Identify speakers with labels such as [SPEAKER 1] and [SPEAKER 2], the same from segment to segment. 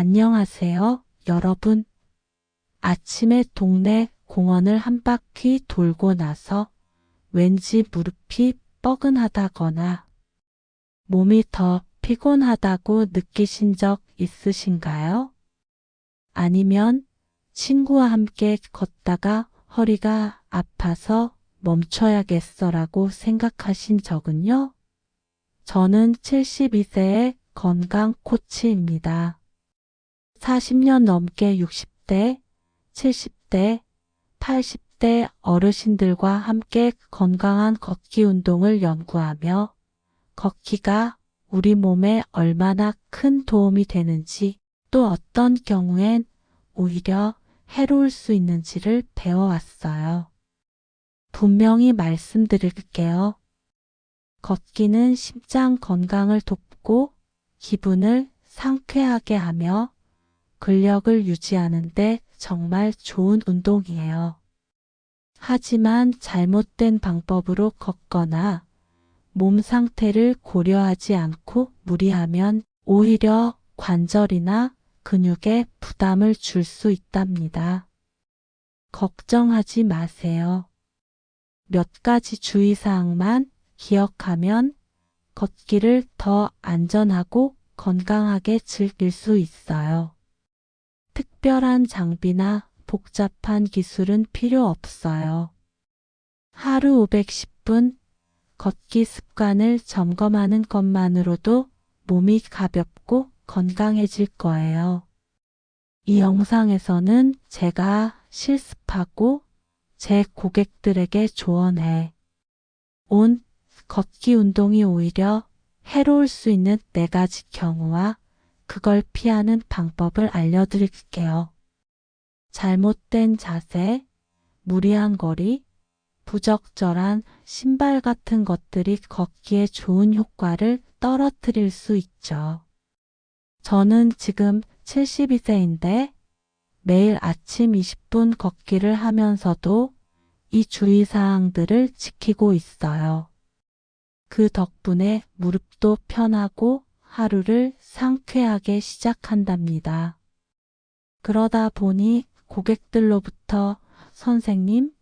[SPEAKER 1] 안녕하세요, 여러분. 아침에 동네 공원을 한 바퀴 돌고 나서 왠지 무릎이 뻐근하다거나 몸이 더 피곤하다고 느끼신 적 있으신가요? 아니면 친구와 함께 걷다가 허리가 아파서 멈춰야겠어라고 생각하신 적은요? 저는 72세의 건강 코치입니다. 40년 넘게 60대, 70대, 80대 어르신들과 함께 건강한 걷기 운동을 연구하며 걷기가 우리 몸에 얼마나 큰 도움이 되는지 또 어떤 경우엔 오히려 해로울 수 있는지를 배워왔어요. 분명히 말씀드릴게요. 걷기는 심장 건강을 돕고 기분을 상쾌하게 하며 근력을 유지하는 데 정말 좋은 운동이에요. 하지만 잘못된 방법으로 걷거나 몸 상태를 고려하지 않고 무리하면 오히려 관절이나 근육에 부담을 줄 수 있답니다. 걱정하지 마세요. 몇 가지 주의사항만 기억하면 걷기를 더 안전하고 건강하게 즐길 수 있어요. 특별한 장비나 복잡한 기술은 필요 없어요. 하루 510분 걷기 습관을 점검하는 것만으로도 몸이 가볍고 건강해질 거예요. 이 영상에서는 제가 실습하고 제 고객들에게 조언해 온 걷기 운동이 오히려 해로울 수 있는 4가지 경우와 그걸 피하는 방법을 알려드릴게요. 잘못된 자세, 무리한 거리, 부적절한 신발 같은 것들이 걷기에 좋은 효과를 떨어뜨릴 수 있죠. 저는 지금 72세인데 매일 아침 20분 걷기를 하면서도 이 주의사항들을 지키고 있어요. 그 덕분에 무릎도 편하고 하루를 상쾌하게 시작한답니다. 그러다 보니 고객들로부터 선생님,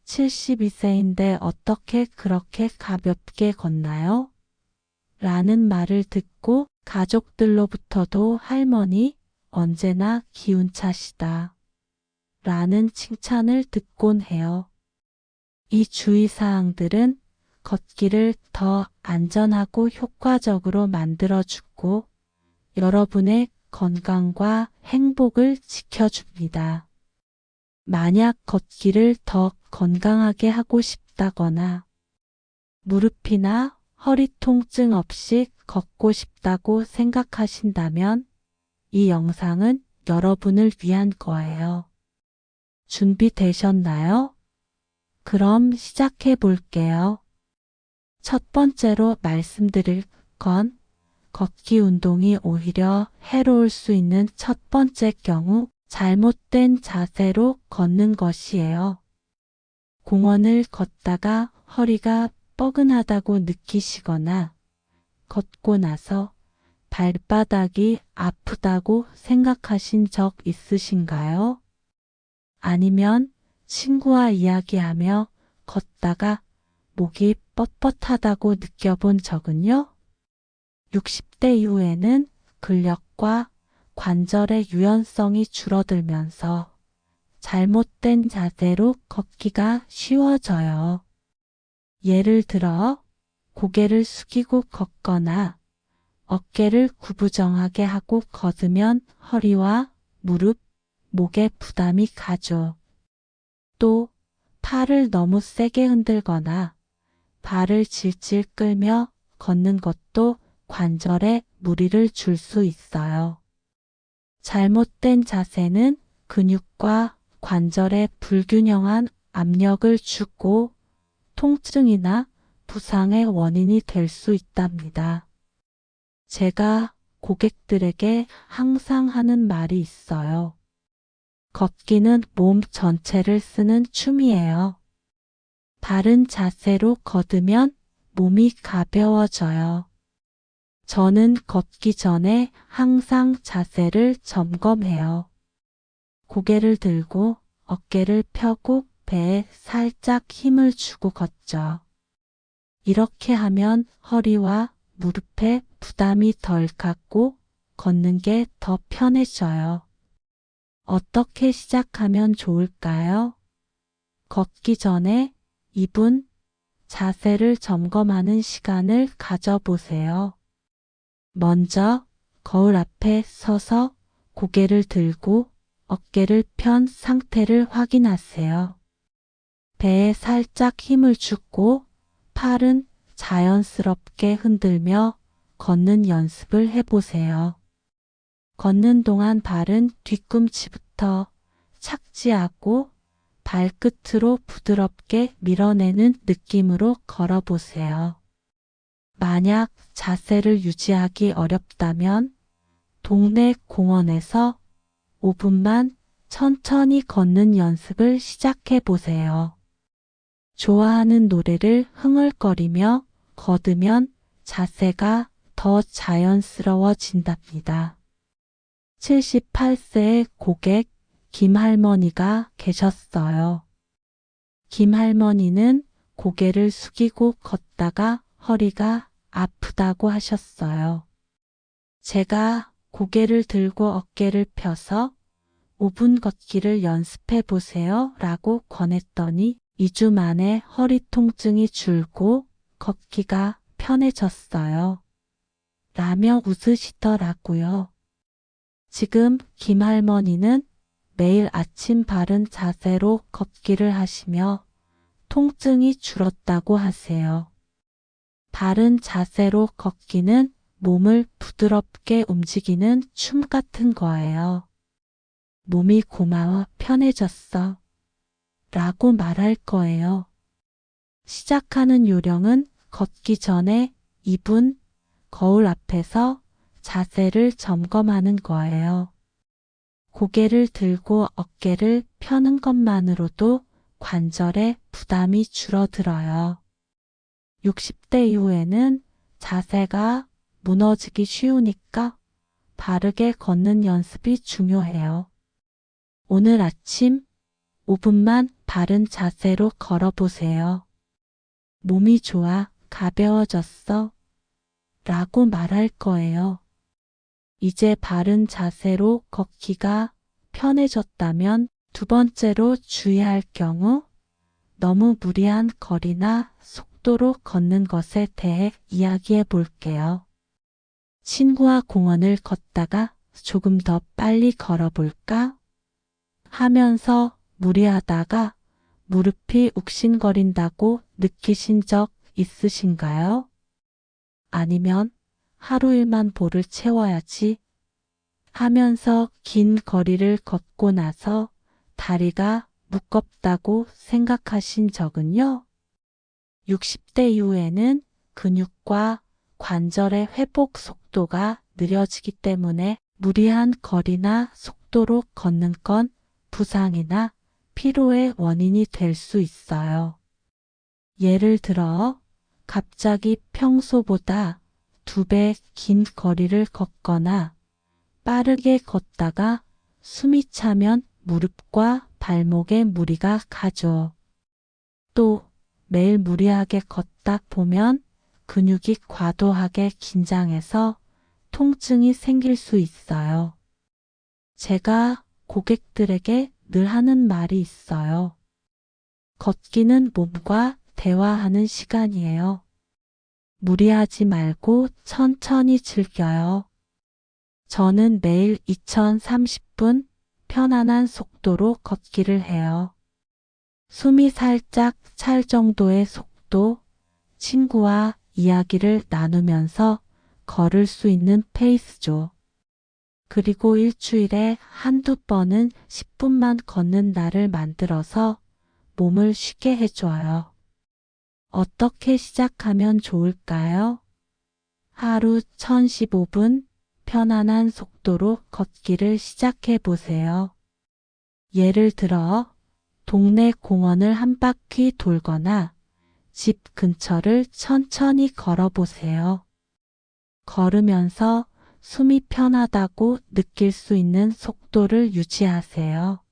[SPEAKER 1] 72세인데 어떻게 그렇게 가볍게 걷나요? 라는 말을 듣고 가족들로부터도 할머니, 언제나 기운차시다. 라는 칭찬을 듣곤 해요. 이 주의사항들은 걷기를 더 안전하고 효과적으로 만들어주고 여러분의 건강과 행복을 지켜줍니다. 만약 걷기를 더 건강하게 하고 싶다거나 무릎이나 허리 통증 없이 걷고 싶다고 생각하신다면 이 영상은 여러분을 위한 거예요. 준비되셨나요? 그럼 시작해 볼게요. 첫 번째로 말씀드릴 건 걷기 운동이 오히려 해로울 수 있는 첫 번째 경우 잘못된 자세로 걷는 것이에요. 공원을 걷다가 허리가 뻐근하다고 느끼시거나 걷고 나서 발바닥이 아프다고 생각하신 적 있으신가요? 아니면 친구와 이야기하며 걷다가 목이 뻣뻣하다고 느껴본 적은요? 60대 이후에는 근력과 관절의 유연성이 줄어들면서 잘못된 자세로 걷기가 쉬워져요. 예를 들어 고개를 숙이고 걷거나 어깨를 구부정하게 하고 걷으면 허리와 무릎, 목에 부담이 가죠. 또 팔을 너무 세게 흔들거나 발을 질질 끌며 걷는 것도 관절에 무리를 줄 수 있어요. 잘못된 자세는 근육과 관절에 불균형한 압력을 주고 통증이나 부상의 원인이 될 수 있답니다. 제가 고객들에게 항상 하는 말이 있어요. 걷기는 몸 전체를 쓰는 춤이에요. 바른 자세로 걷으면 몸이 가벼워져요. 저는 걷기 전에 항상 자세를 점검해요. 고개를 들고 어깨를 펴고 배에 살짝 힘을 주고 걷죠. 이렇게 하면 허리와 무릎에 부담이 덜 갖고 걷는 게 더 편해져요. 어떻게 시작하면 좋을까요? 걷기 전에 2분 자세를 점검하는 시간을 가져보세요. 먼저 거울 앞에 서서 고개를 들고 어깨를 편 상태를 확인하세요. 배에 살짝 힘을 주고 팔은 자연스럽게 흔들며 걷는 연습을 해보세요. 걷는 동안 발은 뒤꿈치부터 착지하고 발끝으로 부드럽게 밀어내는 느낌으로 걸어보세요. 만약 자세를 유지하기 어렵다면 동네 공원에서 5분만 천천히 걷는 연습을 시작해 보세요. 좋아하는 노래를 흥얼거리며 걸으면 자세가 더 자연스러워진답니다. 78세의 고객 김할머니가 계셨어요. 김할머니는 고개를 숙이고 걷다가 허리가 아프다고 하셨어요. 제가 고개를 들고 어깨를 펴서 5분 걷기를 연습해 보세요 라고 권했더니 2주 만에 허리 통증이 줄고 걷기가 편해졌어요. 라며 웃으시더라고요. 지금 김할머니는 매일 아침 바른 자세로 걷기를 하시며 통증이 줄었다고 하세요. 바른 자세로 걷기는 몸을 부드럽게 움직이는 춤 같은 거예요. 몸이 고마워 편해졌어 라고 말할 거예요. 시작하는 요령은 걷기 전에 2분 거울 앞에서 자세를 점검하는 거예요. 고개를 들고 어깨를 펴는 것만으로도 관절에 부담이 줄어들어요. 60대 이후에는 자세가 무너지기 쉬우니까 바르게 걷는 연습이 중요해요. 오늘 아침 5분만 바른 자세로 걸어보세요. 몸이 좋아, 가벼워졌어 라고 말할 거예요. 이제 바른 자세로 걷기가 편해졌다면 두 번째로 주의할 경우 너무 무리한 거리나 속도로 걷는 것에 대해 이야기해 볼게요. 친구와 공원을 걷다가 조금 더 빨리 걸어볼까? 하면서 무리하다가 무릎이 욱신거린다고 느끼신 적 있으신가요? 아니면 하루 일만 볼을 채워야지 하면서 긴 거리를 걷고 나서 다리가 무겁다고 생각하신 적은요? 60대 이후에는 근육과 관절의 회복 속도가 느려지기 때문에 무리한 거리나 속도로 걷는 건 부상이나 피로의 원인이 될 수 있어요. 예를 들어 갑자기 평소보다 2배 긴 거리를 걷거나 빠르게 걷다가 숨이 차면 무릎과 발목에 무리가 가죠. 또 매일 무리하게 걷다 보면 근육이 과도하게 긴장해서 통증이 생길 수 있어요. 제가 고객들에게 늘 하는 말이 있어요. 걷기는 몸과 대화하는 시간이에요. 무리하지 말고 천천히 즐겨요. 저는 매일 2030분 편안한 속도로 걷기를 해요. 숨이 살짝 찰 정도의 속도, 친구와 이야기를 나누면서 걸을 수 있는 페이스죠. 그리고 일주일에 한두 번은 10분만 걷는 날을 만들어서 몸을 쉬게 해줘요. 어떻게 시작하면 좋을까요? 하루 1015분 편안한 속도로 걷기를 시작해 보세요. 예를 들어 동네 공원을 한 바퀴 돌거나 집 근처를 천천히 걸어보세요. 걸으면서 숨이 편하다고 느낄 수 있는 속도를 유지하세요.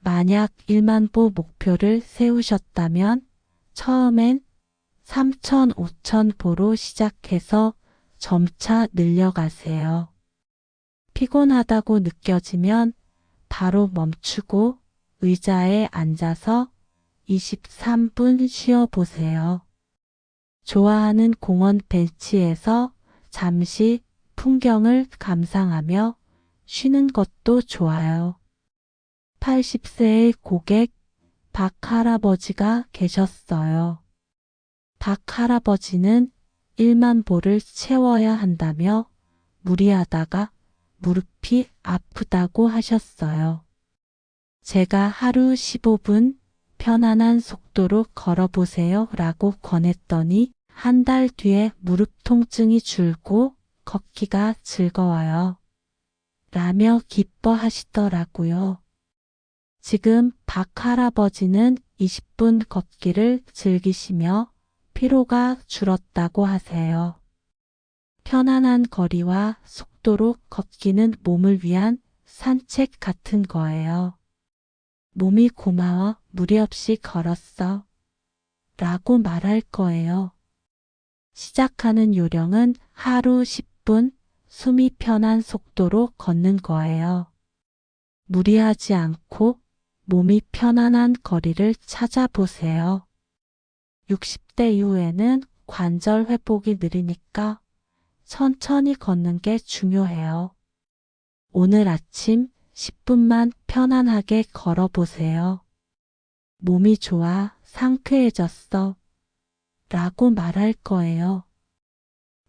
[SPEAKER 1] 만약 1만 보 목표를 세우셨다면 처음엔 3,000, 5,000 보로 시작해서 점차 늘려가세요. 피곤하다고 느껴지면 바로 멈추고 의자에 앉아서 23분 쉬어보세요. 좋아하는 공원 벤치에서 잠시 풍경을 감상하며 쉬는 것도 좋아요. 80세의 고객 박 할아버지가 계셨어요. 박 할아버지는 1만 보를 채워야 한다며 무리하다가 무릎이 아프다고 하셨어요. 제가 하루 15분 편안한 속도로 걸어보세요 라고 권했더니 한 달 뒤에 무릎 통증이 줄고 걷기가 즐거워요. 라며 기뻐하시더라고요. 지금 박 할아버지는 20분 걷기를 즐기시며 피로가 줄었다고 하세요. 편안한 거리와 속도로 걷기는 몸을 위한 산책 같은 거예요. 몸이 고마워 무리 없이 걸었어 라고 말할 거예요. 시작하는 요령은 하루 10분 숨이 편한 속도로 걷는 거예요. 무리하지 않고 몸이 편안한 거리를 찾아보세요. 60대 이후에는 관절 회복이 느리니까 천천히 걷는 게 중요해요. 오늘 아침 10분만 편안하게 걸어보세요. 몸이 좋아 상쾌해졌어 라고 말할 거예요.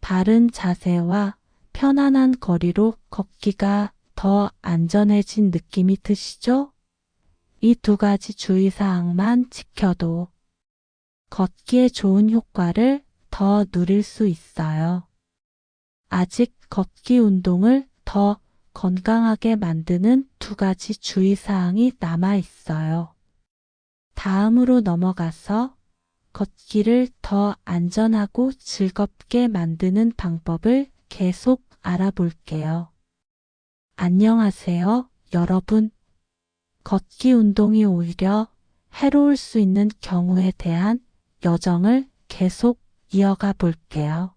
[SPEAKER 1] 바른 자세와 편안한 거리로 걷기가 더 안전해진 느낌이 드시죠? 이 두 가지 주의사항만 지켜도 걷기에 좋은 효과를 더 누릴 수 있어요. 아직 걷기 운동을 더 건강하게 만드는 두 가지 주의사항이 남아 있어요. 다음으로 넘어가서 걷기를 더 안전하고 즐겁게 만드는 방법을 계속 알아볼게요. 안녕하세요, 여러분. 걷기 운동이 오히려 해로울 수 있는 경우에 대한 여정을 계속 이어가 볼게요.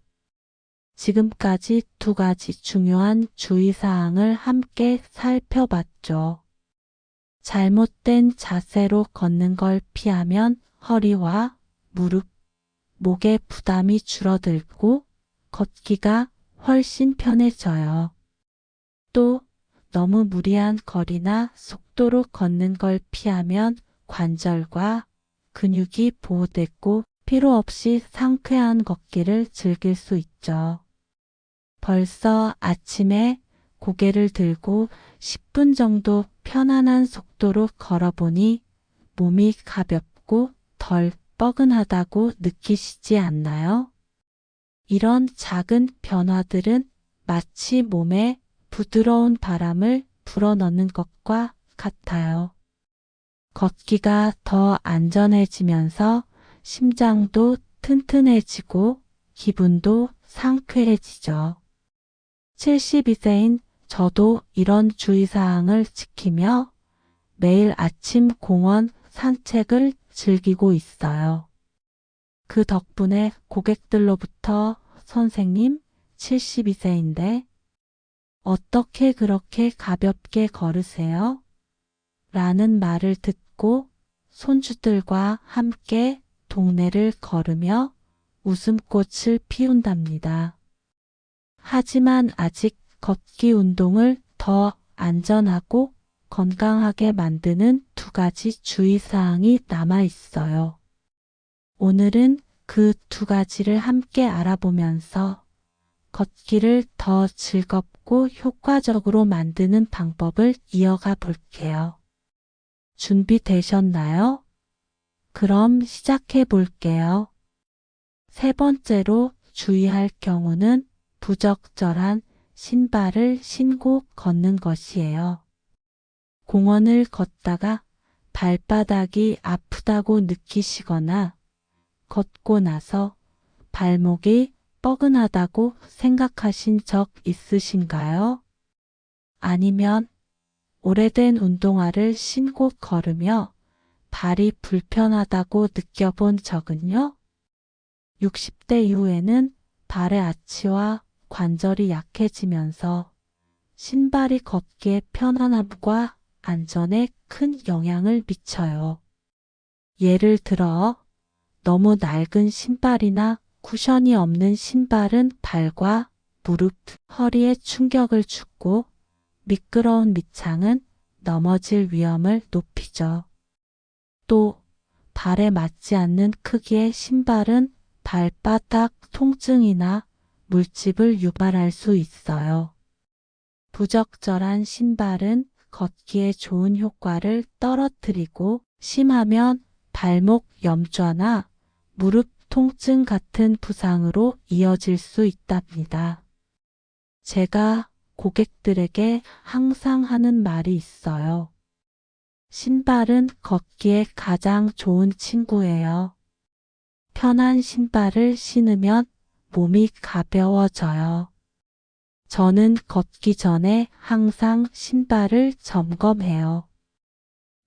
[SPEAKER 1] 지금까지 두 가지 중요한 주의사항을 함께 살펴봤죠. 잘못된 자세로 걷는 걸 피하면 허리와 무릎, 목의 부담이 줄어들고 걷기가 훨씬 편해져요. 또 너무 무리한 거리나 속도로 걷는 걸 피하면 관절과 근육이 보호되고 필요 없이 상쾌한 걷기를 즐길 수 있죠. 벌써 아침에 고개를 들고 10분 정도 편안한 속도로 걸어보니 몸이 가볍고 덜 뻐근하다고 느끼시지 않나요? 이런 작은 변화들은 마치 몸에 부드러운 바람을 불어넣는 것과 같아요. 걷기가 더 안전해지면서 심장도 튼튼해지고 기분도 상쾌해지죠. 72세인 저도 이런 주의사항을 지키며 매일 아침 공원 산책을 즐기고 있어요. 그 덕분에 고객들로부터 선생님 72세인데 어떻게 그렇게 가볍게 걸으세요? 라는 말을 듣고 손주들과 함께 동네를 걸으며 웃음꽃을 피운답니다. 하지만 아직 걷기 운동을 더 안전하고 건강하게 만드는 두 가지 주의사항이 남아 있어요. 오늘은 그 두 가지를 함께 알아보면서 걷기를 더 즐겁고 효과적으로 만드는 방법을 이어가 볼게요. 준비되셨나요? 그럼 시작해 볼게요. 세 번째로 주의할 경우는 부적절한 신발을 신고 걷는 것이에요. 공원을 걷다가 발바닥이 아프다고 느끼시거나 걷고 나서 발목이 뻐근하다고 생각하신 적 있으신가요? 아니면 오래된 운동화를 신고 걸으며 발이 불편하다고 느껴본 적은요? 60대 이후에는 발의 아치와 관절이 약해지면서 신발이 걷기에 편안함과 안전에 큰 영향을 미쳐요. 예를 들어 너무 낡은 신발이나 쿠션이 없는 신발은 발과 무릎, 허리에 충격을 주고 미끄러운 밑창은 넘어질 위험을 높이죠. 또 발에 맞지 않는 크기의 신발은 발바닥 통증이나 물집을 유발할 수 있어요. 부적절한 신발은 걷기에 좋은 효과를 떨어뜨리고 심하면 발목 염좌나 무릎 통증 같은 부상으로 이어질 수 있답니다. 제가 고객들에게 항상 하는 말이 있어요. 신발은 걷기에 가장 좋은 친구예요. 편한 신발을 신으면 몸이 가벼워져요. 저는 걷기 전에 항상 신발을 점검해요.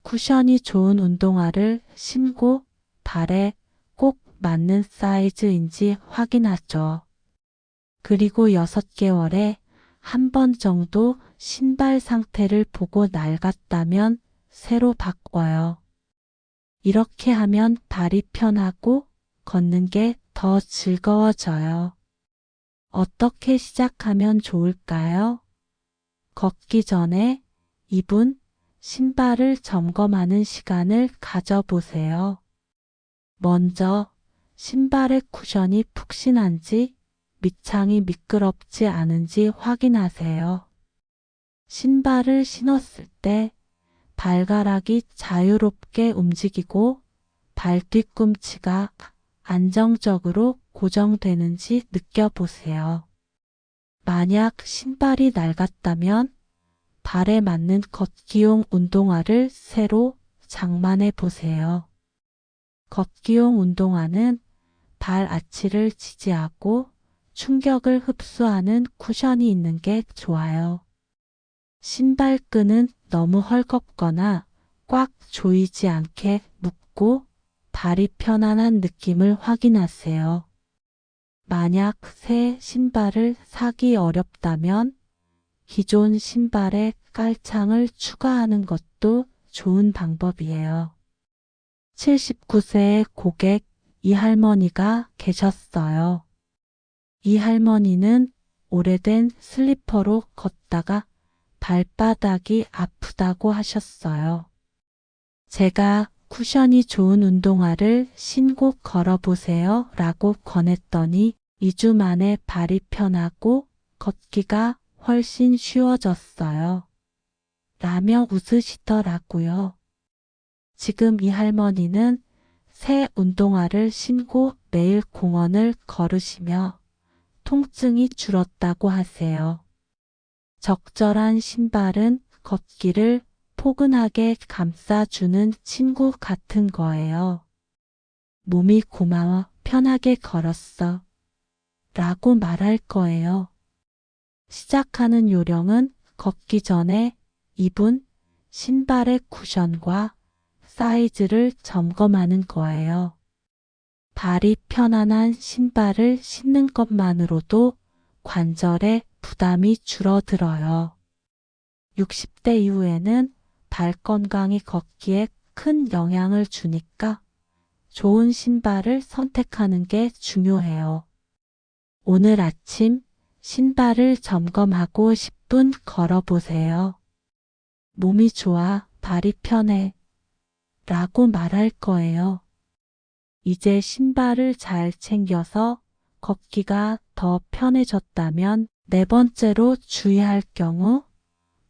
[SPEAKER 1] 쿠션이 좋은 운동화를 신고 발에 꼭 맞는 사이즈인지 확인하죠. 그리고 6개월에 한 번 정도 신발 상태를 보고 낡았다면 새로 바꿔요. 이렇게 하면 발이 편하고 걷는 게 더 즐거워져요. 어떻게 시작하면 좋을까요? 걷기 전에 2분 신발을 점검하는 시간을 가져보세요. 먼저 신발의 쿠션이 푹신한지 밑창이 미끄럽지 않은지 확인하세요. 신발을 신었을 때 발가락이 자유롭게 움직이고 발 뒤꿈치가 안정적으로 고정되는지 느껴보세요. 만약 신발이 낡았다면 발에 맞는 걷기용 운동화를 새로 장만해 보세요. 걷기용 운동화는 발 아치를 지지하고 충격을 흡수하는 쿠션이 있는 게 좋아요. 신발끈은 너무 헐겁거나 꽉 조이지 않게 묶고 발이 편안한 느낌을 확인하세요. 만약 새 신발을 사기 어렵다면 기존 신발에 깔창을 추가하는 것도 좋은 방법이에요. 79세의 고객 이 할머니가 계셨어요. 이 할머니는 오래된 슬리퍼로 걷다가 발바닥이 아프다고 하셨어요. 제가 쿠션이 좋은 운동화를 신고 걸어보세요 라고 권했더니 2주 만에 발이 편하고 걷기가 훨씬 쉬워졌어요. 라며 웃으시더라고요. 지금 이 할머니는 새 운동화를 신고 매일 공원을 걸으시며 통증이 줄었다고 하세요. 적절한 신발은 걷기를 포근하게 감싸주는 친구 같은 거예요. 몸이 고마워 편하게 걸었어 라고 말할 거예요. 시작하는 요령은 걷기 전에 2분 신발의 쿠션과 사이즈를 점검하는 거예요. 발이 편안한 신발을 신는 것만으로도 관절에 부담이 줄어들어요. 60대 이후에는 발 건강이 걷기에 큰 영향을 주니까 좋은 신발을 선택하는 게 중요해요. 오늘 아침 신발을 점검하고 10분 걸어보세요. 몸이 좋아, 발이 편해 라고 말할 거예요. 이제 신발을 잘 챙겨서 걷기가 더 편해졌다면 4번째로 주의할 경우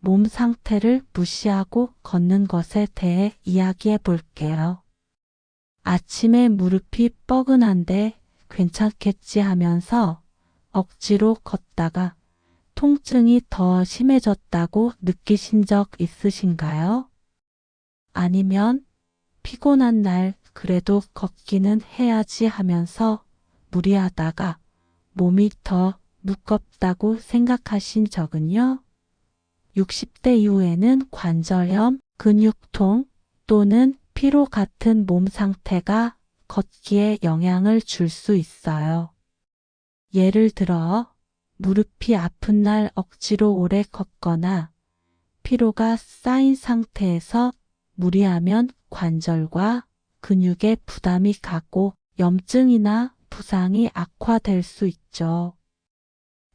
[SPEAKER 1] 몸 상태를 무시하고 걷는 것에 대해 이야기해 볼게요. 아침에 무릎이 뻐근한데 괜찮겠지 하면서 억지로 걷다가 통증이 더 심해졌다고 느끼신 적 있으신가요? 아니면 피곤한 날 그래도 걷기는 해야지 하면서 무리하다가 몸이 더 무겁다고 생각하신 적은요? 60대 이후에는 관절염, 근육통 또는 피로 같은 몸 상태가 걷기에 영향을 줄 수 있어요. 예를 들어 무릎이 아픈 날 억지로 오래 걷거나 피로가 쌓인 상태에서 무리하면 관절과 근육에 부담이 가고 염증이나 부상이 악화될 수 있죠.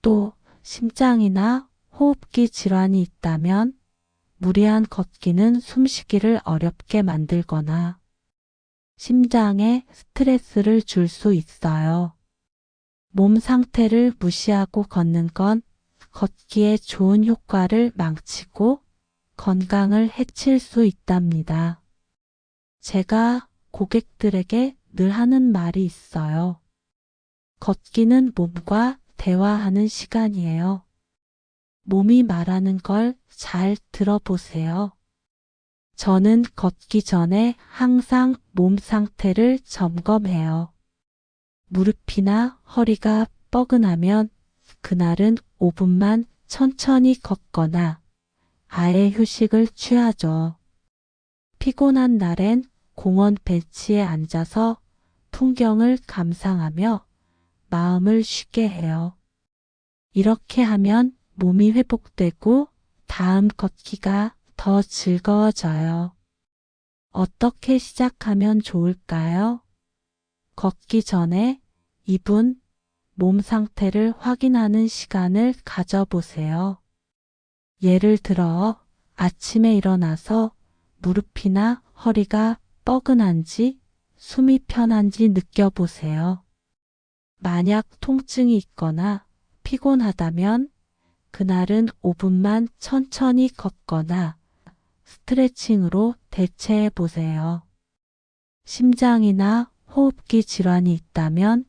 [SPEAKER 1] 또 심장이나 호흡기 질환이 있다면 무리한 걷기는 숨쉬기를 어렵게 만들거나 심장에 스트레스를 줄 수 있어요. 몸 상태를 무시하고 걷는 건 걷기에 좋은 효과를 망치고 건강을 해칠 수 있답니다. 제가 고객들에게 늘 하는 말이 있어요. 걷기는 몸과 대화하는 시간이에요. 몸이 말하는 걸 잘 들어보세요. 저는 걷기 전에 항상 몸 상태를 점검해요. 무릎이나 허리가 뻐근하면 그날은 5분만 천천히 걷거나 아예 휴식을 취하죠. 피곤한 날엔 공원 벤치에 앉아서 풍경을 감상하며 마음을 쉬게 해요. 이렇게 하면 몸이 회복되고 다음 걷기가 더 즐거워져요. 어떻게 시작하면 좋을까요? 걷기 전에 2분 몸 상태를 확인하는 시간을 가져보세요. 예를 들어 아침에 일어나서 무릎이나 허리가 뻐근한지 숨이 편한지 느껴보세요. 만약 통증이 있거나 피곤하다면 그날은 5분만 천천히 걷거나 스트레칭으로 대체해 보세요. 심장이나 호흡기 질환이 있다면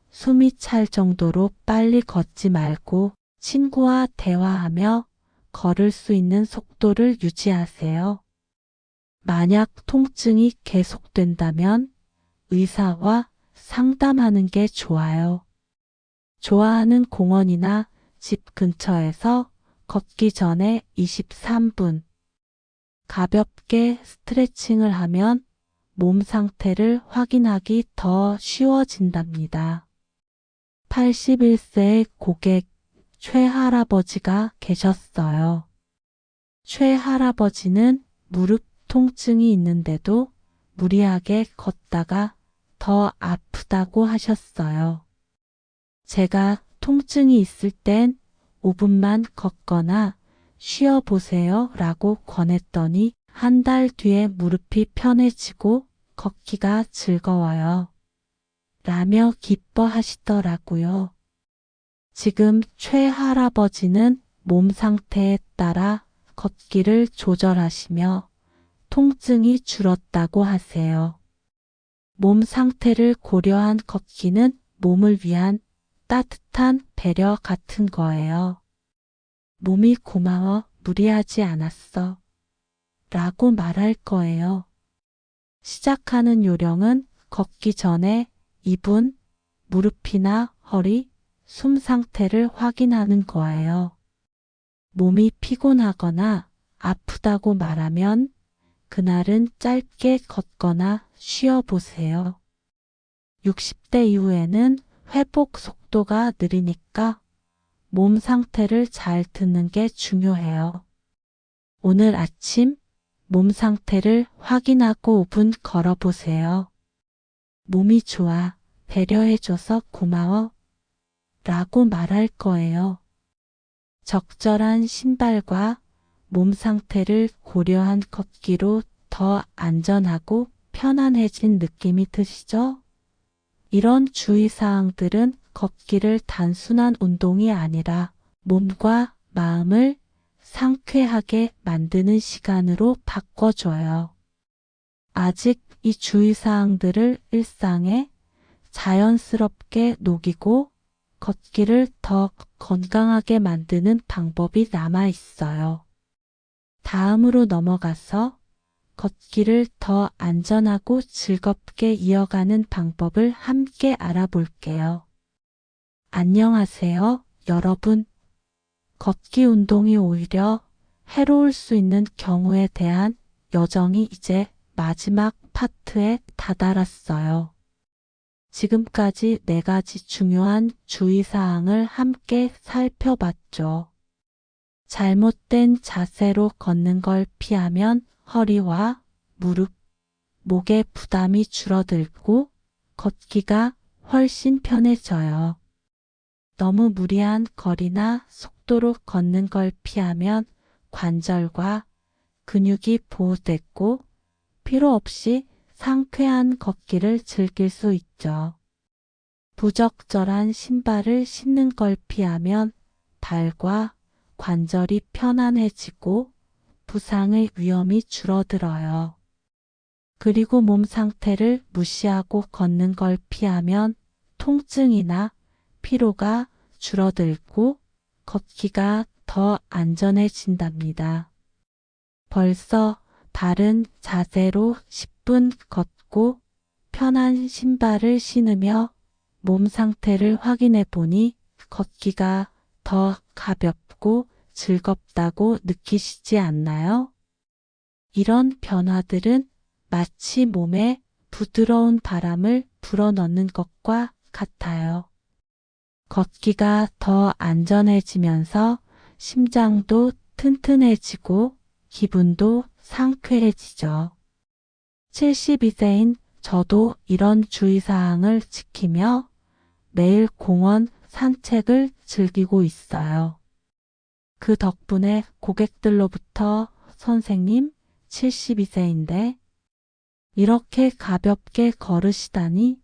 [SPEAKER 1] 숨이 찰 정도로 빨리 걷지 말고 친구와 대화하며 걸을 수 있는 속도를 유지하세요. 만약 통증이 계속된다면 의사와 상담하는 게 좋아요. 좋아하는 공원이나 집 근처에서 걷기 전에 23분 가볍게 스트레칭을 하면 몸 상태를 확인하기 더 쉬워진답니다. 81세의 고객 최할아버지가 계셨어요. 최할아버지는 무릎 통증이 있는데도 무리하게 걷다가 더 아프다고 하셨어요. 제가 통증이 있을 땐 5분만 걷거나 쉬어보세요 라고 권했더니 한 달 뒤에 무릎이 편해지고 걷기가 즐거워요. 라며 기뻐하시더라고요. 지금 최할아버지는 몸 상태에 따라 걷기를 조절하시며 통증이 줄었다고 하세요. 몸 상태를 고려한 걷기는 몸을 위한 따뜻한 배려 같은 거예요. 몸이 고마워, 무리하지 않았어 라고 말할 거예요. 시작하는 요령은 걷기 전에 2분 무릎이나 허리, 숨 상태를 확인하는 거예요. 몸이 피곤하거나 아프다고 말하면 그날은 짧게 걷거나 쉬어보세요. 60대 이후에는 회복 속도가 느리니까 몸 상태를 잘 듣는 게 중요해요. 오늘 아침 몸 상태를 확인하고 5분 걸어보세요. 몸이 좋아, 배려해줘서 고마워 라고 말할 거예요. 적절한 신발과 몸 상태를 고려한 걷기로 더 안전하고 편안해진 느낌이 드시죠? 이런 주의사항들은 걷기를 단순한 운동이 아니라 몸과 마음을 상쾌하게 만드는 시간으로 바꿔줘요. 아직 이 주의사항들을 일상에 자연스럽게 녹이고 걷기를 더 건강하게 만드는 방법이 남아 있어요. 다음으로 넘어가서 걷기를 더 안전하고 즐겁게 이어가는 방법을 함께 알아볼게요. 안녕하세요, 여러분. 걷기 운동이 오히려 해로울 수 있는 경우에 대한 여정이 이제 마지막 파트에 다다랐어요. 지금까지 4가지 중요한 주의사항을 함께 살펴봤죠. 잘못된 자세로 걷는 걸 피하면 허리와 무릎, 목의 부담이 줄어들고 걷기가 훨씬 편해져요. 너무 무리한 거리나 속도로 걷는 걸 피하면 관절과 근육이 보호됐고 필요 없이 상쾌한 걷기를 즐길 수 있죠. 부적절한 신발을 신는 걸 피하면 발과 관절이 편안해지고 부상의 위험이 줄어들어요. 그리고 몸 상태를 무시하고 걷는 걸 피하면 통증이나 피로가 줄어들고 걷기가 더 안전해진답니다. 벌써 바른 자세로 10분 걷고 편한 신발을 신으며 몸 상태를 확인해 보니 걷기가 더 가볍고 즐겁다고 느끼시지 않나요? 이런 변화들은 마치 몸에 부드러운 바람을 불어넣는 것과 같아요. 걷기가 더 안전해지면서 심장도 튼튼해지고 기분도 상쾌해지죠. 72세인 저도 이런 주의사항을 지키며 매일 공원 산책을 즐기고 있어요. 그 덕분에 고객들로부터 선생님 72세인데 이렇게 가볍게 걸으시다니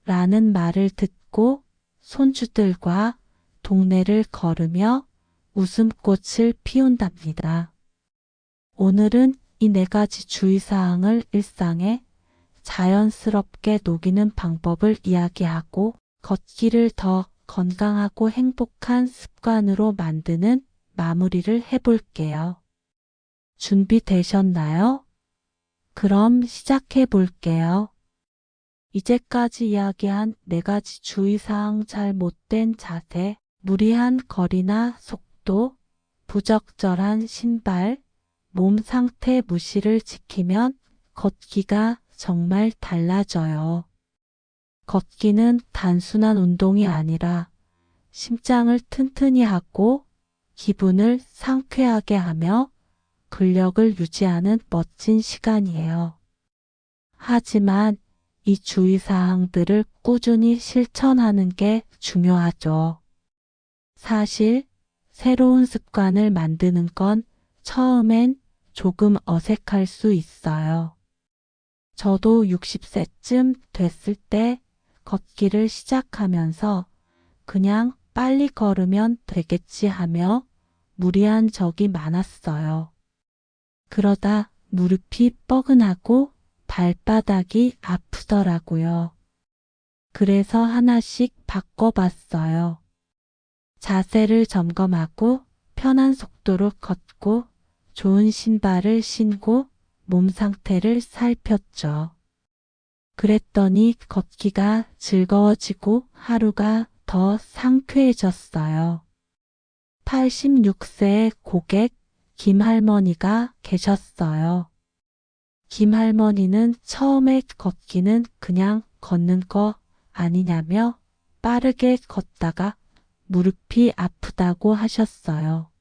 [SPEAKER 1] 라는 말을 듣고 손주들과 동네를 걸으며 웃음꽃을 피운답니다. 오늘은 이 4가지 주의사항을 일상에 자연스럽게 녹이는 방법을 이야기하고 걷기를 더 건강하고 행복한 습관으로 만드는 마무리를 해볼게요. 준비되셨나요? 그럼 시작해 볼게요. 이제까지 이야기한 4가지 주의사항 잘못된 자세, 무리한 거리나 속도, 부적절한 신발, 몸 상태 무시를 지키면 걷기가 정말 달라져요. 걷기는 단순한 운동이 아니라 심장을 튼튼히 하고 기분을 상쾌하게 하며 근력을 유지하는 멋진 시간이에요. 하지만 이 주의사항들을 꾸준히 실천하는 게 중요하죠. 사실 새로운 습관을 만드는 건 처음엔 조금 어색할 수 있어요. 저도 60세쯤 됐을 때 걷기를 시작하면서 그냥 빨리 걸으면 되겠지 하며 무리한 적이 많았어요. 그러다 무릎이 뻐근하고 발바닥이 아프더라고요. 그래서 하나씩 바꿔봤어요. 자세를 점검하고 편한 속도로 걷고 좋은 신발을 신고 몸 상태를 살폈죠. 그랬더니 걷기가 즐거워지고 하루가 더 상쾌해졌어요. 86세의 고객 김할머니가 계셨어요. 김할머니는 처음에 걷기는 그냥 걷는 거 아니냐며 빠르게 걷다가 무릎이 아프다고 하셨어요.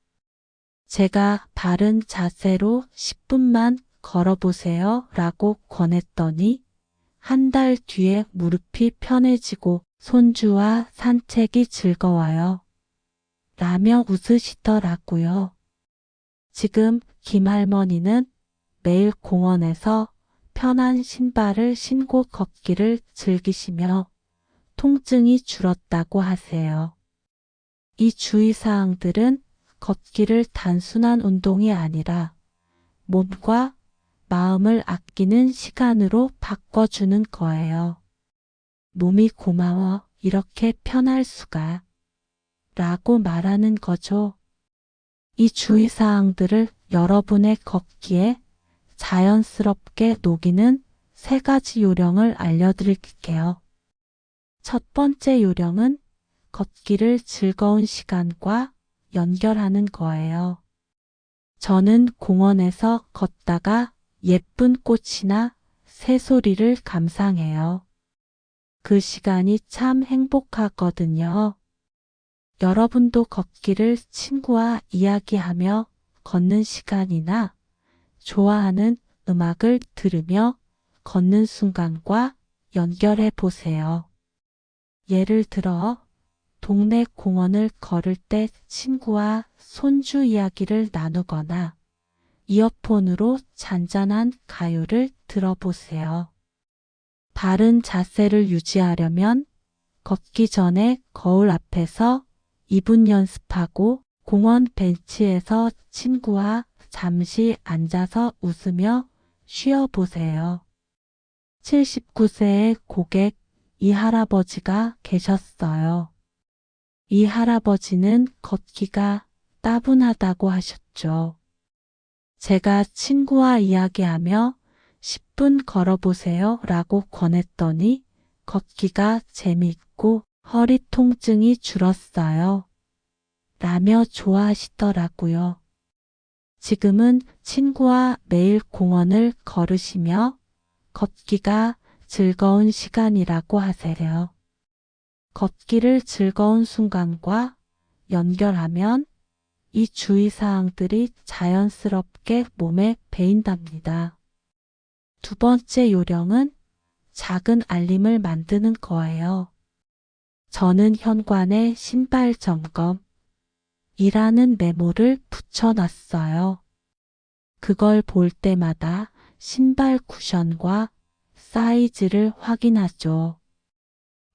[SPEAKER 1] 제가 바른 자세로 10분만 걸어보세요 라고 권했더니 한 달 뒤에 무릎이 편해지고 손주와 산책이 즐거워요. 라며 웃으시더라고요. 지금 김할머니는 매일 공원에서 편한 신발을 신고 걷기를 즐기시며 통증이 줄었다고 하세요. 이 주의사항들은 걷기를 단순한 운동이 아니라 몸과 마음을 아끼는 시간으로 바꿔주는 거예요. 몸이 고마워 이렇게 편할 수가 라고 말하는 거죠. 이 주의사항들을 여러분의 걷기에 자연스럽게 녹이는 3가지 요령을 알려드릴게요. 첫 번째 요령은 걷기를 즐거운 시간과 연결하는 거예요. 저는 공원에서 걷다가 예쁜 꽃이나 새소리를 감상해요. 그 시간이 참 행복하거든요. 여러분도 걷기를 친구와 이야기하며 걷는 시간이나 좋아하는 음악을 들으며 걷는 순간과 연결해 보세요. 예를 들어 동네 공원을 걸을 때 친구와 손주 이야기를 나누거나 이어폰으로 잔잔한 가요를 들어보세요. 바른 자세를 유지하려면 걷기 전에 거울 앞에서 2분 연습하고 공원 벤치에서 친구와 잠시 앉아서 웃으며 쉬어보세요. 79세의 고객 이 할아버지가 계셨어요. 이 할아버지는 걷기가 따분하다고 하셨죠. 제가 친구와 이야기하며 10분 걸어보세요 라고 권했더니 걷기가 재미있고 허리 통증이 줄었어요. 라며 좋아하시더라고요. 지금은 친구와 매일 공원을 걸으시며 걷기가 즐거운 시간이라고 하세요. 걷기를 즐거운 순간과 연결하면 이 주의사항들이 자연스럽게 몸에 배인답니다. 두 번째 요령은 작은 알림을 만드는 거예요. 저는 현관에 신발 점검 이라는 메모를 붙여놨어요. 그걸 볼 때마다 신발 쿠션과 사이즈를 확인하죠.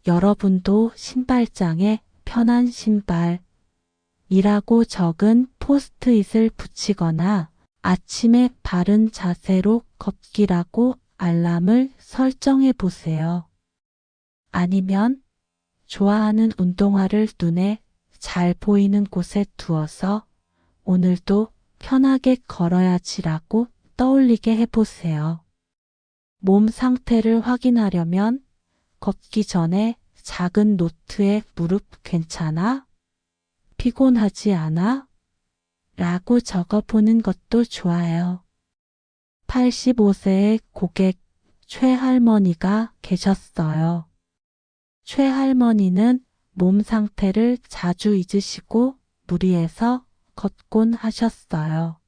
[SPEAKER 1] 여러분도 신발장에 편한 신발 이라고 적은 포스트잇을 붙이거나 아침에 바른 자세로 걷기라고 알람을 설정해 보세요. 아니면 좋아하는 운동화를 눈에 잘 보이는 곳에 두어서 오늘도 편하게 걸어야지라고 떠올리게 해보세요. 몸 상태를 확인하려면 걷기 전에 작은 노트에 무릎 괜찮아? 피곤하지 않아? 라고 적어보는 것도 좋아요. 85세의 고객 최할머니가 계셨어요. 최할머니는 몸 상태를 자주 잊으시고 무리해서 걷곤 하셨어요.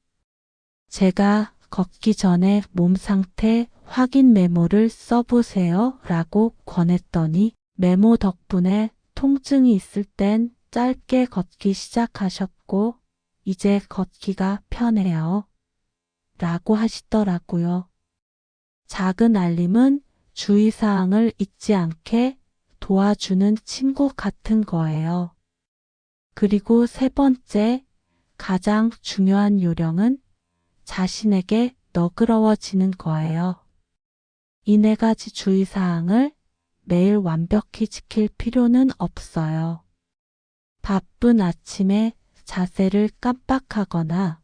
[SPEAKER 1] 제가 걷기 전에 몸 상태 확인 메모를 써보세요 라고 권했더니 메모 덕분에 통증이 있을 땐 짧게 걷기 시작하셨고 이제 걷기가 편해요 라고 하시더라고요. 작은 알림은 주의사항을 잊지 않게 도와주는 친구 같은 거예요. 그리고 세 번째, 가장 중요한 요령은 자신에게 너그러워지는 거예요. 이 네 가지 주의사항을 매일 완벽히 지킬 필요는 없어요. 바쁜 아침에 자세를 깜빡하거나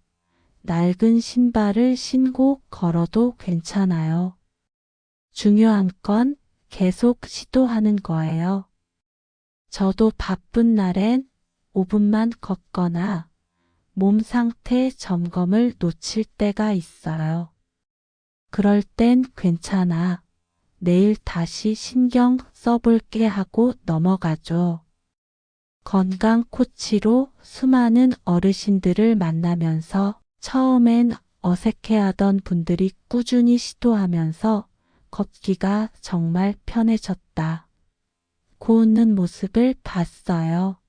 [SPEAKER 1] 낡은 신발을 신고 걸어도 괜찮아요. 중요한 건 계속 시도하는 거예요. 저도 바쁜 날엔 5분만 걷거나 몸 상태 점검을 놓칠 때가 있어요. 그럴 땐 괜찮아. 내일 다시 신경 써볼게 하고 넘어가죠. 건강 코치로 수많은 어르신들을 만나면서 처음엔 어색해하던 분들이 꾸준히 시도하면서 걷기가 정말 편해졌다. 고 웃는 모습을 봤어요.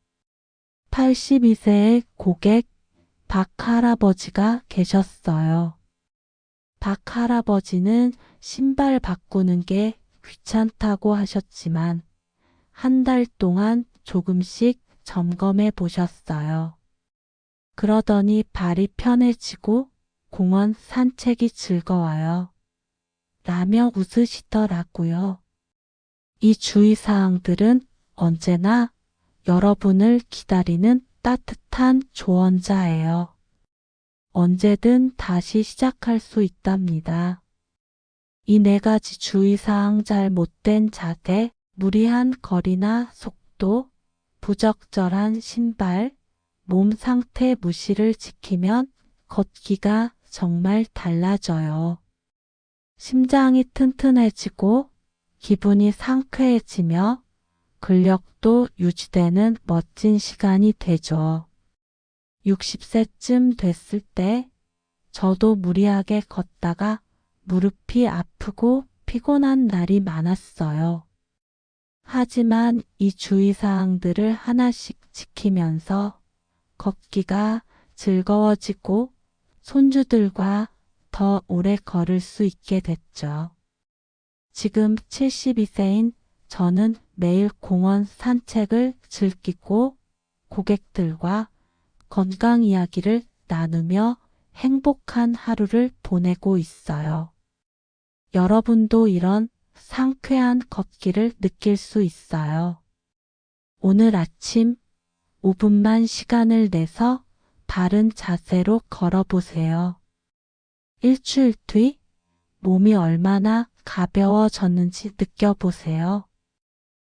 [SPEAKER 1] 82세의 고객 박 할아버지가 계셨어요. 박 할아버지는 신발 바꾸는 게 귀찮다고 하셨지만 한 달 동안 조금씩 점검해 보셨어요. 그러더니 발이 편해지고 공원 산책이 즐거워요. 라며 웃으시더라고요. 이 주의사항들은 언제나 여러분을 기다리는 따뜻한 조언자예요. 언제든 다시 시작할 수 있답니다. 이 네 가지 주의사항 잘못된 자세, 무리한 거리나 속도, 부적절한 신발, 몸 상태 무시를 지키면 걷기가 정말 달라져요. 심장이 튼튼해지고 기분이 상쾌해지며 근력도 유지되는 멋진 시간이 되죠. 60세쯤 됐을 때 저도 무리하게 걷다가 무릎이 아프고 피곤한 날이 많았어요. 하지만 이 주의사항들을 하나씩 지키면서 걷기가 즐거워지고 손주들과 더 오래 걸을 수 있게 됐죠. 지금 72세인 저는 매일 공원 산책을 즐기고 고객들과 건강 이야기를 나누며 행복한 하루를 보내고 있어요. 여러분도 이런 상쾌한 걷기를 느낄 수 있어요. 오늘 아침 5분만 시간을 내서 바른 자세로 걸어보세요. 일주일 뒤 몸이 얼마나 가벼워졌는지 느껴보세요.